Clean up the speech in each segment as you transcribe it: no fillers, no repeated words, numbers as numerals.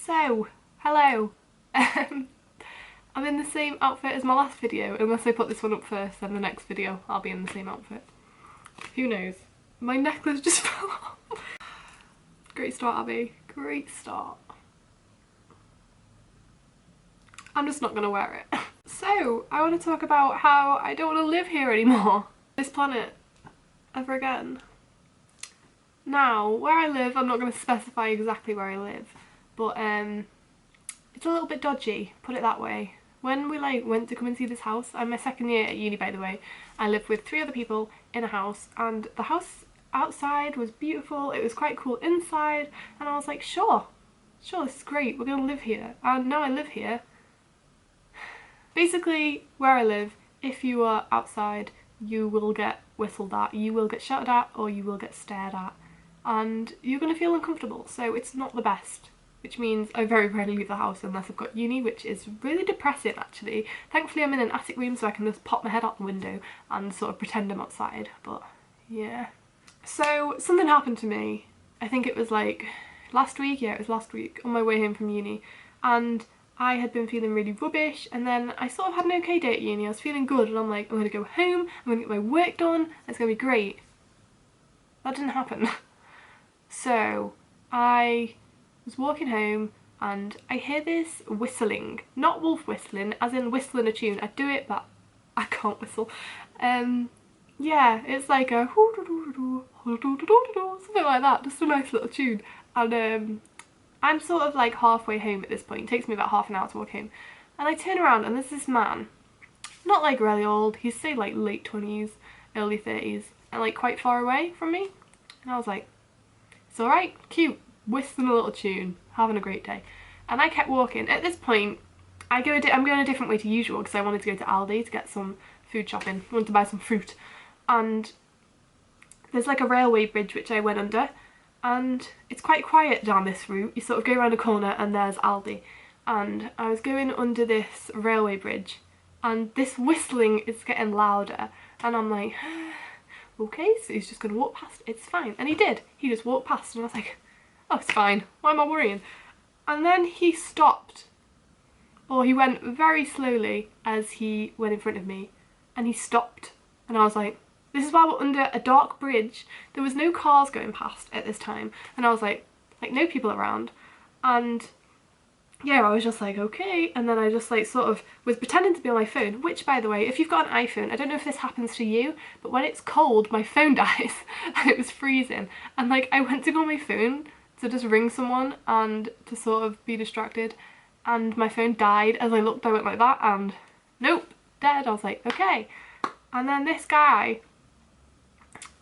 So, hello. I'm in the same outfit as my last video, unless I put this one up first, then the next video I'll be in the same outfit. Who knows? My necklace just fell off. Great start, Abbie. Great start. I'm just not gonna wear it. So, I want to talk about how I don't want to live here anymore. This planet. Ever again. Now, where I live, I'm not going to specify exactly where I live, but it's a little bit dodgy, put it that way. When we went to come and see this house, I'm my second year at uni by the way, I lived with 3 other people in a house, and the house outside was beautiful, it was quite cool inside, and I was like, sure, this is great, we're going to live here. And now I live here. Basically, where I live, if you are outside, you will get whistled at, you will get shouted at, or you will get stared at. And you're going to feel uncomfortable, so it's not the best. Which means I very rarely leave the house unless I've got uni, which is really depressing actually. Thankfully I'm in an attic room so I can just pop my head out the window and sort of pretend I'm outside, but yeah. So something happened to me, I think it was like last week, yeah it was last week, on my way home from uni, and I had been feeling really rubbish, and then I sort of had an okay day at uni, I was feeling good, and I'm like, I'm going to go home, I'm going to get my work done, it's going to be great. That didn't happen. So I was walking home and I hear this whistling, not wolf whistling, as in whistling a tune. I do it but I can't whistle. Yeah, it's like a something like that, just a nice little tune. And I'm sort of like halfway home at this point, it takes me about half an hour to walk home. And I turn around and there's this man, not like really old, he's say like late 20s, early 30s, and like quite far away from me. And I was like, it's alright, cute, whistling a little tune, having a great day. And I kept walking. At this point, I'm going a different way to usual because I wanted to go to Aldi to get some food shopping. I wanted to buy some fruit. And there's like a railway bridge which I went under, and it's quite quiet down this route. You sort of go around a corner and there's Aldi. And I was going under this railway bridge and this whistling is getting louder, and I'm like, okay, so he's just going to walk past, it's fine. And he did. He just walked past and I was like, oh, it's fine. Why am I worrying? And then he stopped. Or he went very slowly as he went in front of me. And he stopped. And I was like, this is why we're under a dark bridge. There was no cars going past at this time. And I was like no people around. And yeah, I was just like, okay, and then I just like sort of was pretending to be on my phone, which by the way, if you've got an iPhone, I don't know if this happens to you, but when it's cold, my phone dies, and it was freezing, and like I went to go on my phone to just ring someone and to sort of be distracted, and my phone died. As I looked, I went like that, and nope, dead. I was like, okay. And then this guy,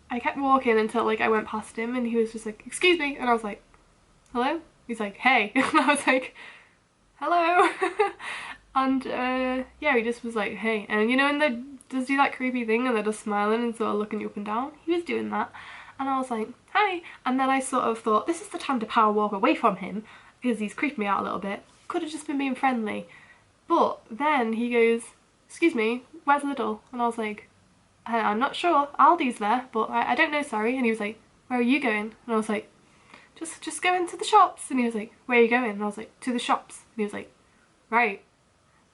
I kept walking until like I went past him, and he was just like, excuse me, and I was like, hello? He's like, hey, and I was like, hello. And yeah, he just was like, hey, and you know, and they just do that creepy thing and they're just smiling and sort of looking you up and down. He was doing that, and I was like, hi. And then I sort of thought, this is the time to power walk away from him because he's creeped me out a little bit. Could have just been being friendly. But then he goes, excuse me, where's Lidl? And I was like, I'm not sure, Aldi's there, but I don't know, sorry. And he was like, where are you going? And I was like, just go into the shops. And he was like, where are you going? And I was like, to the shops. And he was like, right.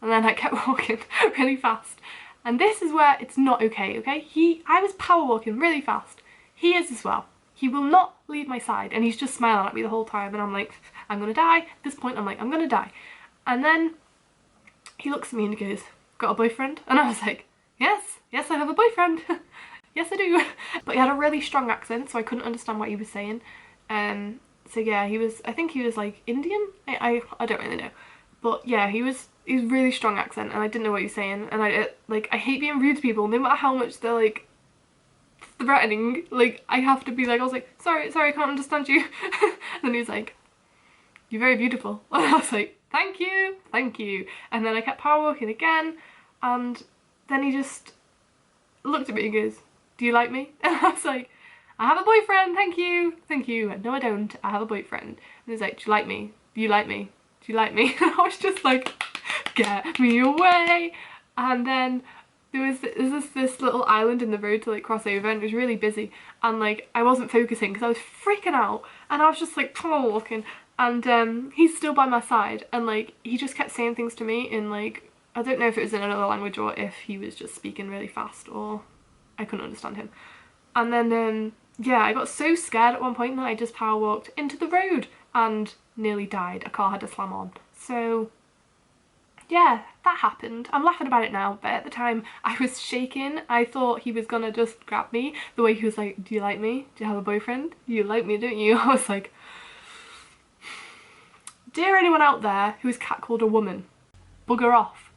And then I kept walking really fast. And this is where it's not okay, okay? I was power walking really fast. He is as well. He will not leave my side, and he's just smiling at me the whole time, and I'm like, I'm gonna die. At this point I'm like, I'm gonna die. And then he looks at me and he goes, got a boyfriend? And I was like, yes, I have a boyfriend. Yes I do. But he had a really strong accent, so I couldn't understand what he was saying. So yeah, I think he was like Indian? I don't really know. But yeah, he was really strong accent, and I didn't know what he was saying, and I hate being rude to people, no matter how much they're like threatening, like I have to be like, I was like, sorry, I can't understand you. And then he was like, you're very beautiful. And I was like, thank you. And then I kept power walking again, and then he just looked at me and goes, do you like me? And I was like, I have a boyfriend, thank you. No I don't, I have a boyfriend. And he's like, do you like me? Do you like me? Do you like me? And I was just like, get me away. And then there's this little island in the road to like cross over, and it was really busy, and like I wasn't focusing because I was freaking out, and I was just like power walking, And he's still by my side, and like he just kept saying things to me in like, I don't know if it was in another language or if he was just speaking really fast or I couldn't understand him. And then yeah, I got so scared at one point that I just power walked into the road and nearly died. A car had to slam on. So yeah, that happened. I'm laughing about it now, but at the time I was shaking. I thought he was gonna just grab me, the way he was like, do you like me? Do you have a boyfriend? You like me, don't you? I was like, dear anyone out there who has catcalled a woman, bugger off.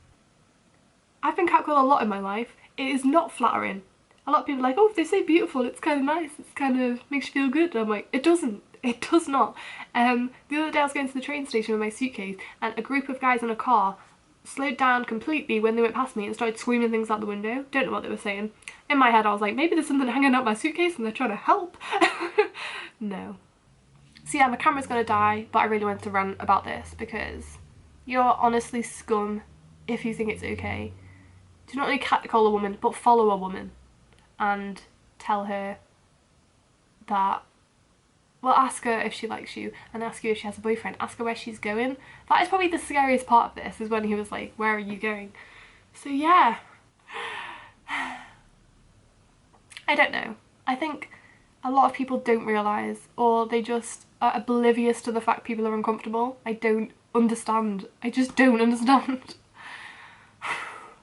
I've been catcalled a lot in my life. It is not flattering. A lot of people are like, oh, if they say beautiful, it's kind of nice, it's kind of makes you feel good. And I'm like, it doesn't. It does not. The other day I was going to the train station with my suitcase and a group of guys in a car slowed down completely when they went past me and started screaming things out the window. Don't know what they were saying. In my head I was like, maybe there's something hanging out my suitcase and they're trying to help. No. So yeah, my camera's gonna die, but I really wanted to rant about this because you're honestly scum if you think it's okay. Do not only catcall a woman, but follow a woman and tell her that, well, ask her if she likes you and ask you if she has a boyfriend. Ask her where she's going. That is probably the scariest part of this, is when he was like, where are you going? So yeah. I don't know. I think a lot of people don't realise, or they just are oblivious to the fact people are uncomfortable. I don't understand. I just don't understand.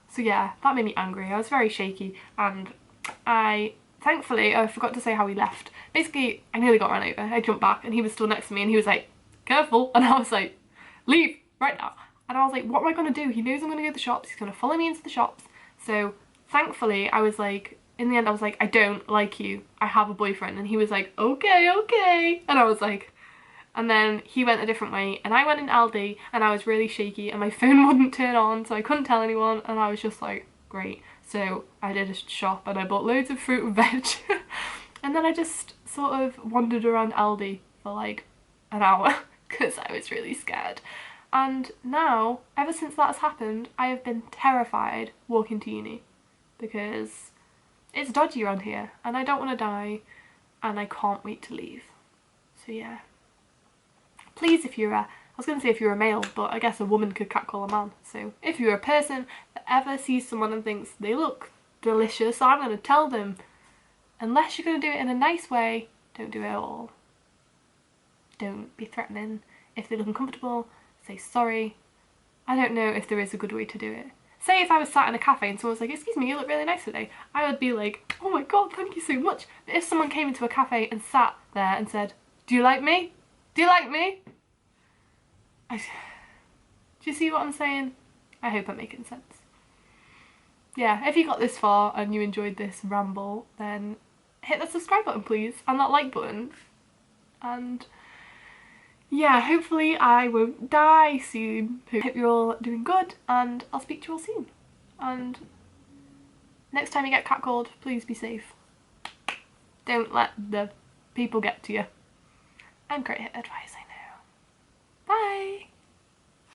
So yeah, that made me angry. I was very shaky, and thankfully, I forgot to say how he left. Basically, I nearly got run over. I jumped back and he was still next to me and he was like, careful. And I was like, leave right now. And I was like, what am I going to do? He knows I'm going to go to the shops. He's going to follow me into the shops. So thankfully, I was like, in the end, I was like, I don't like you. I have a boyfriend. And he was like, okay, okay. And I was like, and then he went a different way and I went in Aldi and I was really shaky and my phone wouldn't turn on, so I couldn't tell anyone, and I was just like, great. So I did a shop and I bought loads of fruit and veg. And then I just sort of wandered around Aldi for like an hour because I was really scared. And now, ever since that has happened, I have been terrified walking to uni because it's dodgy around here and I don't want to die and I can't wait to leave. So yeah. Please, if you're I was going to say if you're a male, but I guess a woman could catcall a man. So if you're a person that ever sees someone and thinks they look delicious, I'm going to tell them, unless you're going to do it in a nice way, don't do it at all. Don't be threatening. If they look uncomfortable, say sorry. I don't know if there is a good way to do it. Say if I was sat in a cafe and someone was like, excuse me, you look really nice today, I would be like, oh my god, thank you so much. But if someone came into a cafe and sat there and said, do you like me? Do you like me? Do you see what I'm saying? I hope I'm making sense. Yeah, if you got this far and you enjoyed this ramble, then hit the subscribe button please, and that like button. And yeah, hopefully I won't die soon. Hope you're all doing good, and I'll speak to you all soon. And next time you get catcalled, please be safe. Don't let the people get to you. And great advice, I know. Bye!